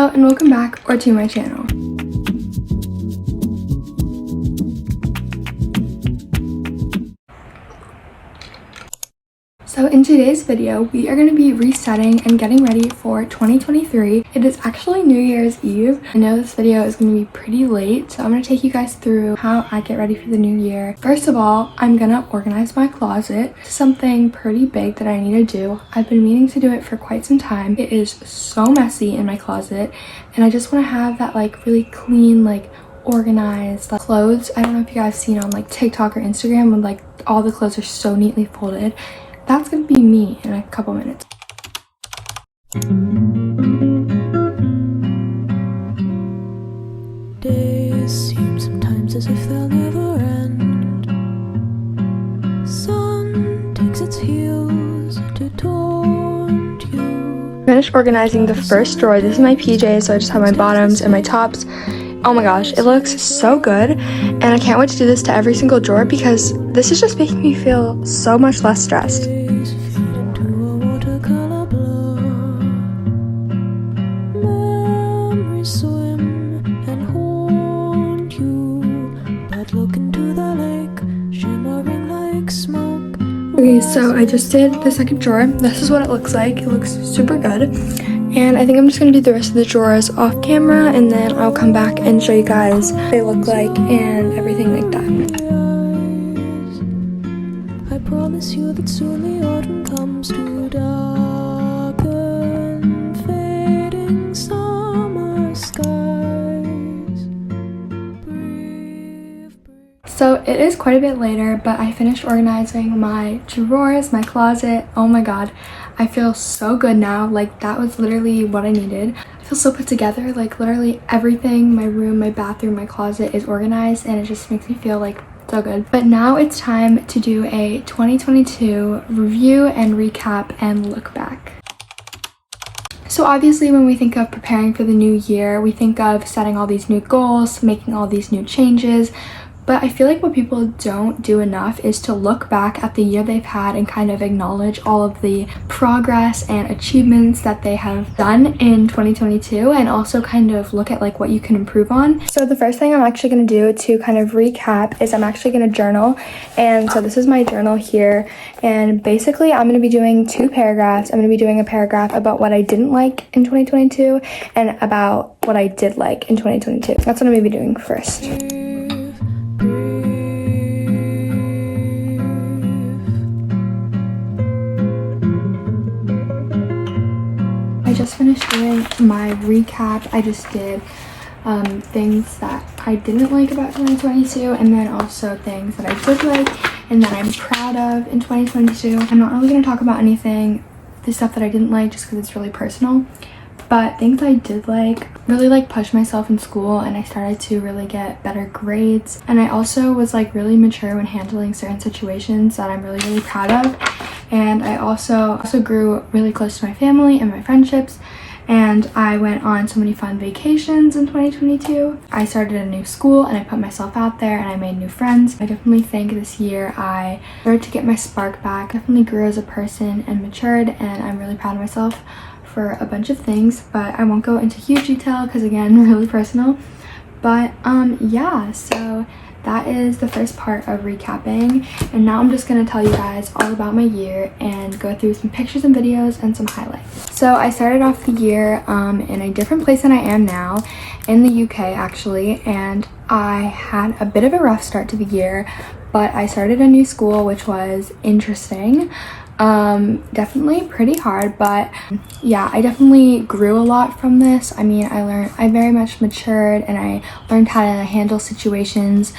Hello and welcome back or to my channel. So in today's video, we are going to be resetting and getting ready for 2023. It is actually New Year's Eve. I know this video is going to be pretty late, so I'm going to take you guys through how I get ready for the new year. First of all, I'm going to organize my closet. It's something pretty big that I need to do. I've been meaning to do it for quite some time. It is so messy in my closet, and I just want to have that like really clean, like organized clothes. I don't know if you guys seen on like TikTok or Instagram when like all the clothes are so neatly folded. That's gonna be me in a couple minutes. Days seem sometimes as if they'll never end. Sun takes its heels to taunt you. Finished organizing the first drawer. This is my PJs, so I just have my bottoms and my tops. Oh my gosh, it looks so good, and I can't wait to do this to every single drawer because this is just making me feel so much less stressed. Okay, so I just did the second drawer. This is what it looks like. It looks super good. And I think I'm just going to do the rest of the drawers off camera, and then I'll come back and show you guys what they look like and everything like that. I promise you that soon the autumn comes to darken fading summer skies. Breathe. So it is quite a bit later, but I finished organizing my drawers, my closet. Oh my god, I feel so good now. Like that was literally what I needed. I feel so put together. Like literally everything, my room, my bathroom, my closet is organized, and it just makes me feel like so good. But now it's time to do a 2022 review and recap and look back. So obviously when we think of preparing for the new year, we think of setting all these new goals, making all these new changes. But I feel like what people don't do enough is to look back at the year they've had and kind of acknowledge all of the progress and achievements that they have done in 2022, and also kind of look at like what you can improve on. So the first thing I'm actually going to do to kind of recap is I'm actually going to journal. And so this is my journal here, and basically I'm going to be doing two paragraphs. I'm going to be doing a paragraph about what I didn't like in 2022 and about what I did like in 2022. That's what I'm going to be doing first. I just finished doing my recap. I just did things that I didn't like about 2022, and then also things that I did like and that I'm proud of in 2022. I'm not really going to talk about anything, the stuff that I didn't like, just because it's really personal. But things I did like, really like pushed myself in school, and I started to really get better grades. And I also was like really mature when handling certain situations that I'm really, really proud of. And I also grew really close to my family and my friendships. And I went on so many fun vacations in 2022. I started a new school, and I put myself out there, and I made new friends. I definitely think this year I started to get my spark back. Definitely grew as a person and matured, and I'm really proud of myself for a bunch of things, but I won't go into huge detail because again, really personal. But yeah, so that is the first part of recapping, and now I'm just going to tell you guys all about my year and go through some pictures and videos and some highlights. So I started off the year in a different place than I am now, in the UK actually, and I had a bit of a rough start to the year, but I started a new school, which was interesting. Definitely pretty hard, but yeah, I definitely grew a lot from this. I mean, I very much matured, and I learned how to handle situations,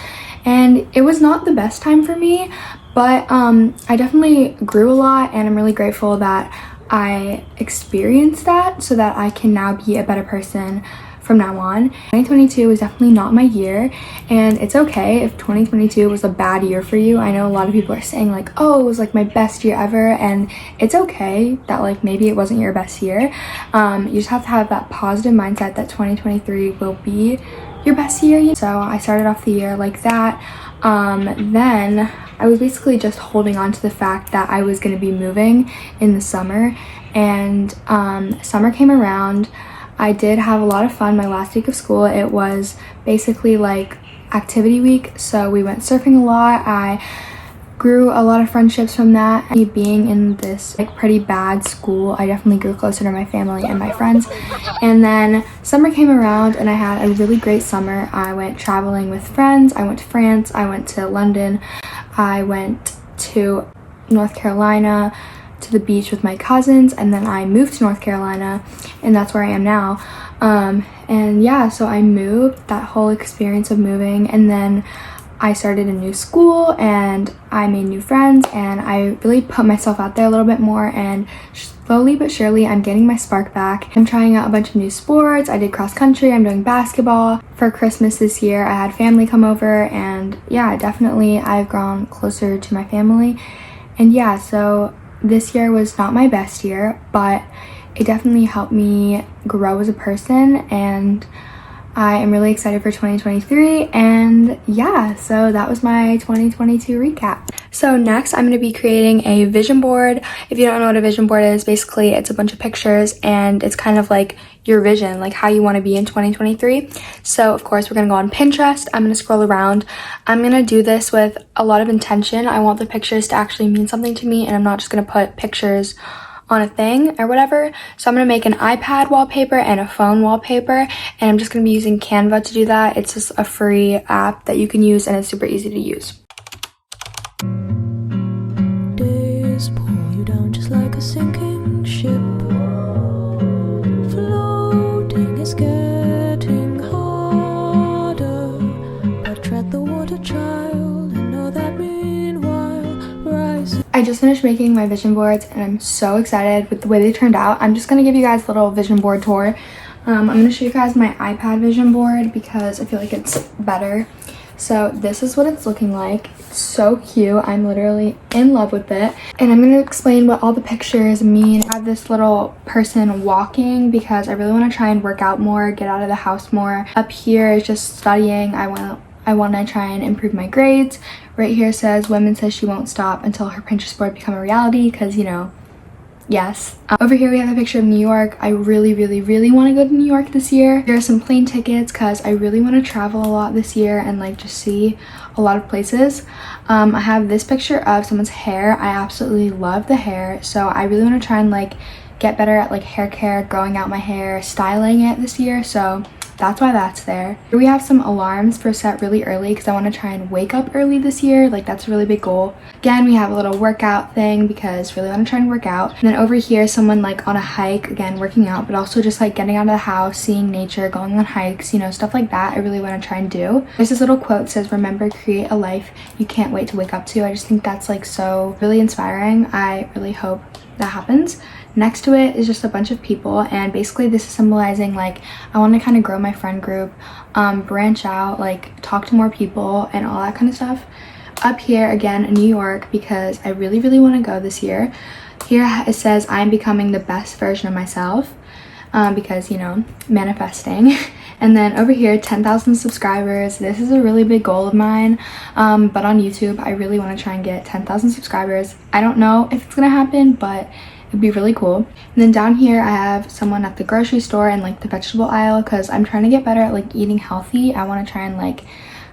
and it was not the best time for me, but I definitely grew a lot, and I'm really grateful that I experienced that so that I can now be a better person from now on. 2022 was definitely not my year, and it's okay if 2022 was a bad year for you. I know a lot of people are saying like, oh, it was like my best year ever, and it's okay that like maybe it wasn't your best year. You just have to have that positive mindset that 2023 will be your best year. So I started off the year like that. Then I was basically just holding on to the fact that I was going to be moving in the summer, and summer came around. I did have a lot of fun my last week of school. It was basically like activity week, so we went surfing a lot. I grew a lot of friendships from that. Me being in this like pretty bad school, I definitely grew closer to my family and my friends. And then summer came around and I had a really great summer. I went traveling with friends. I went to France, I went to London, I went to North Carolina to the beach with my cousins, and then I moved to North Carolina and that's where I am now. And yeah, so I moved, that whole experience of moving, and then I started a new school and I made new friends, and I really put myself out there a little bit more, and slowly but surely I'm getting my spark back. I'm trying out a bunch of new sports. I did cross country, I'm doing basketball. For Christmas this year I had family come over, and yeah, definitely I've grown closer to my family. And yeah, so this year was not my best year, but it definitely helped me grow as a person, and I am really excited for 2023. And yeah, so that was my 2022 recap. So next I'm going to be creating a vision board. If you don't know what a vision board is, basically it's a bunch of pictures and it's kind of like your vision, like how you want to be in 2023. So of course we're going to go on Pinterest. I'm going to scroll around. I'm going to do this with a lot of intention. I want the pictures to actually mean something to me, and I'm not just going to put pictures on a thing or whatever. So I'm going to make an iPad wallpaper and a phone wallpaper, and I'm just going to be using Canva to do that. It's just a free app that you can use and it's super easy to use. Days pull you down just like a sinking ship. Floating is getting harder, but tread the water, child, and know that meanwhile rise. I just finished making my vision boards and I'm so excited with the way they turned out. I'm just going to give you guys a little vision board tour. I'm going to show you guys my iPad vision board because I feel like it's better. So this is what it's looking like. It's so cute. I'm literally in love with it. And I'm going to explain what all the pictures mean. I have this little person walking because I really want to try and work out more, get out of the house more. Up here is just studying. I want to try and improve my grades. Right here says, women says she won't stop until her Pinterest board become a reality, because, you know, yes. Over here we have a picture of New York. I really want to go to New York this year. Here are some plane tickets because I really want to travel a lot this year and like just see a lot of places. I have this picture of someone's hair. I absolutely love the hair, so I really want to try and like get better at like hair care, growing out my hair, styling it this year. So that's why that's there. Here we have some alarms for set really early because I want to try and wake up early this year. Like that's a really big goal. Again, we have a little workout thing because really want to try and work out. And then over here, someone like on a hike, again, working out, but also just like getting out of the house, seeing nature, going on hikes, you know, stuff like that. I really want to try and do. There's this little quote that says, remember, create a life you can't wait to wake up to. I just think that's like so really inspiring. I really hope that happens. Next to it is just a bunch of people, and basically this is symbolizing like I want to kind of grow my friend group, branch out, like talk to more people and all that kind of stuff. Up here again, New York, because I really want to go this year. Here it says I'm becoming the best version of myself, because, you know, manifesting. And then over here, 10,000 subscribers. This is a really big goal of mine, but on YouTube I really want to try and get 10,000 subscribers. I don't know if it's gonna happen, but it'd be really cool. And then down here I have someone at the grocery store and like the vegetable aisle, because I'm trying to get better at like eating healthy. I want to try and like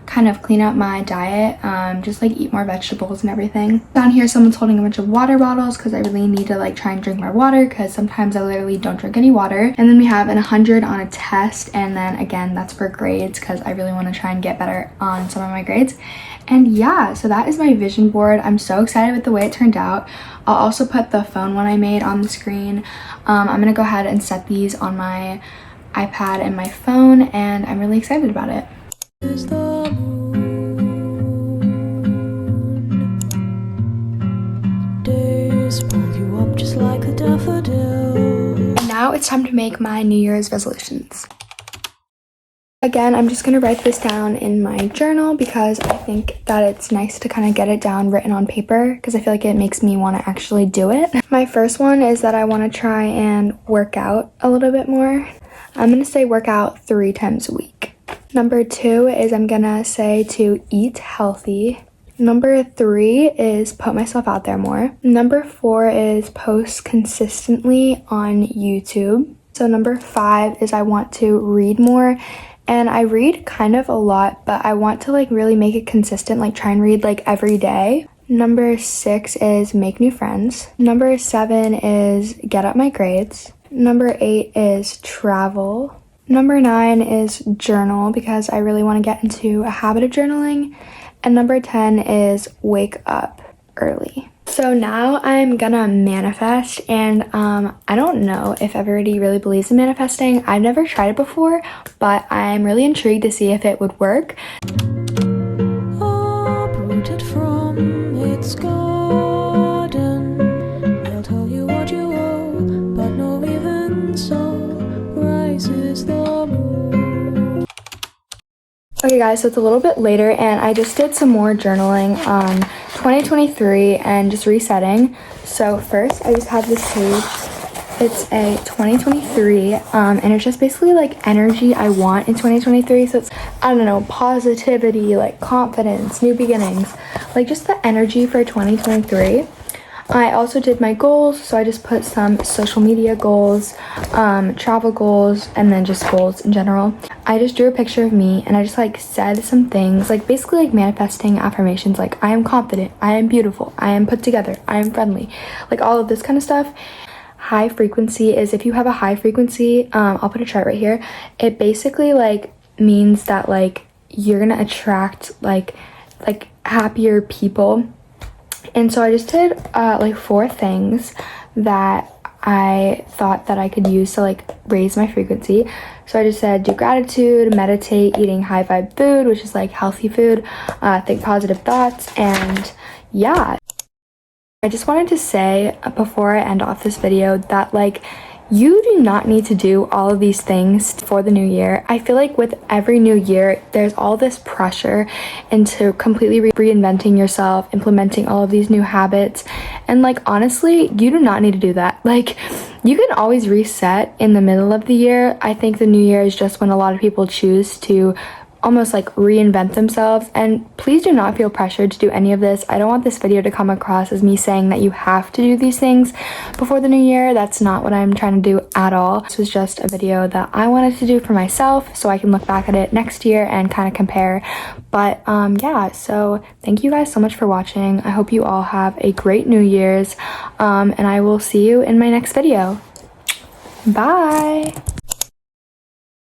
kind of clean up my diet, just like eat more vegetables and everything. Down here someone's holding a bunch of water bottles because I really need to like try and drink more water, because sometimes I literally don't drink any water. And then we have an 100 on a test, and then again that's for grades because I really want to try and get better on some of my grades. And yeah, so that is my vision board. I'm so excited with the way it turned out. I'll also put the phone one I made on the screen. I'm gonna go ahead and set these on my iPad and my phone, and I'm really excited about it. Is the moon. Days pull you up just like a daffodil. And now it's time to make my New Year's resolutions. Again, I'm just going to write this down in my journal because I think that it's nice to kind of get it down written on paper, because I feel like it makes me want to actually do it. My first one is that I want to try and work out a little bit more. I'm going to say work out 3 times a week. Number 2 is I'm going to say to eat healthy. Number 3 is put myself out there more. Number 4 is post consistently on YouTube. So number 5 is I want to read more. And I read kind of a lot, but I want to like really make it consistent, like try and read like every day. Number 6 is make new friends. Number 7 is get up my grades. Number 8 is travel. Number 9 is journal because I really want to get into a habit of journaling. And number 10 is wake up early. So now I'm gonna manifest, and I don't know if everybody really believes in manifesting. I've never tried it before, but I'm really intrigued to see if it would work. Uprooted from its garden, I'll tell you what you owe, but no, even so rises the moon. Okay guys, so it's a little bit later and I just did some more journaling on 2023 and just resetting. So first I just have this page. It's a 2023 and it's just basically like energy I want in 2023. So it's, I don't know, positivity, like confidence, new beginnings, like just the energy for 2023. I also did my goals, so I just put some social media goals, travel goals, and then just goals in general. I just drew a picture of me and I just like said some things, like basically like manifesting affirmations like I am confident, I am beautiful, I am put together, I am friendly, like all of this kind of stuff. High frequency is if you have a high frequency, I'll put a chart right here. It basically like means that like you're gonna attract like happier people. And so I just did like 4 things that I thought that I could use to like raise my frequency. So I just said do gratitude, meditate, eating high vibe food, which is like healthy food, think positive thoughts, and yeah. I just wanted to say before I end off this video that like you do not need to do all of these things for the new year. I feel like with every new year, there's all this pressure into completely reinventing yourself, implementing all of these new habits. And like, honestly, you do not need to do that. Like, you can always reset in the middle of the year. I think the new year is just when a lot of people choose to almost like reinvent themselves, and please do not feel pressured to do any of this. I don't want this video to come across as me saying that you have to do these things before the new year. That's not what I'm trying to do at all. This was just a video that I wanted to do for myself so I can look back at it next year and kind of compare. But yeah, so thank you guys so much for watching. I hope you all have a great New Year's, and I will see you in my next video. Bye.